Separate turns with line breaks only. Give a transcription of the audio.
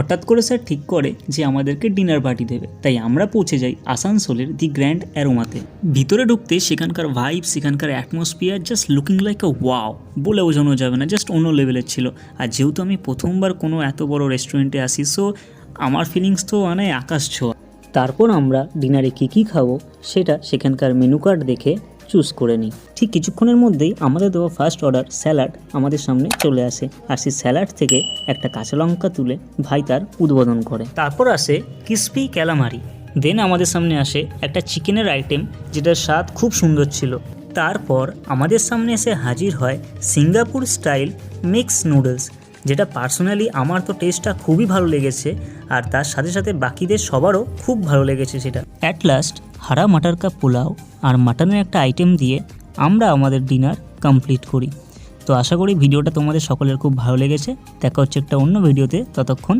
হঠাৎ করে স্যার ঠিক করে যে আমাদেরকে ডিনার পার্টি দেবে, তাই আমরা পৌঁছে যাই আসানসোলের দি গ্র্যান্ড অ্যারোমাতে। ভিতরে ঢুকতে সেখানকার ভাইব, সেখানকার অ্যাটমসফিয়ার জাস্ট লুকিং লাইক আ ওয়াও, বলে বোঝানো যাবে না, জাস্ট অন্য লেভেলের ছিল। আর যেহেতু আমি প্রথমবার কোনো এত বড় রেস্টুরেন্টে আসি, সো আমার ফিলিংস তো মানে আকাশ ছোঁয়া। তারপর আমরা ডিনারে কী খাবো সেটা সেখানকার মেনু কার্ড দেখে চুজ করে নিই। ঠিক কিছুক্ষণের মধ্যেই আমাদের দেওয়া ফার্স্ট অর্ডার স্যালাড আমাদের সামনে চলে আসে, আর সেই স্যালাড থেকে একটা কাঁচা লঙ্কা তুলে ভাই তার উদ্বোধন করে। তারপর আসে ক্রিসপি ক্যালামারি, দেন আমাদের সামনে আসে একটা চিকেনের আইটেম যেটার স্বাদ খুব সুন্দর ছিল। তারপর আমাদের সামনে এসে হাজির হয় সিঙ্গাপুর স্টাইল মিক্স নুডলস, যেটা পার্সোনালি আমার তো টেস্টটা খুবই ভালো লেগেছে, আর তার সাথে সাথে বাকিদের সবারও খুব ভালো লেগেছে সেটা। অ্যাট লাস্ট হারা মাটার কা পোলাও আর মাটনের একটা আইটেম দিয়ে আমরা আমাদের ডিনার কমপ্লিট করি। তো আশা করি ভিডিওটা তোমাদের সকলের খুব ভালো লেগেছে। দেখা হচ্ছে একটা অন্য ভিডিওতে, ততক্ষণ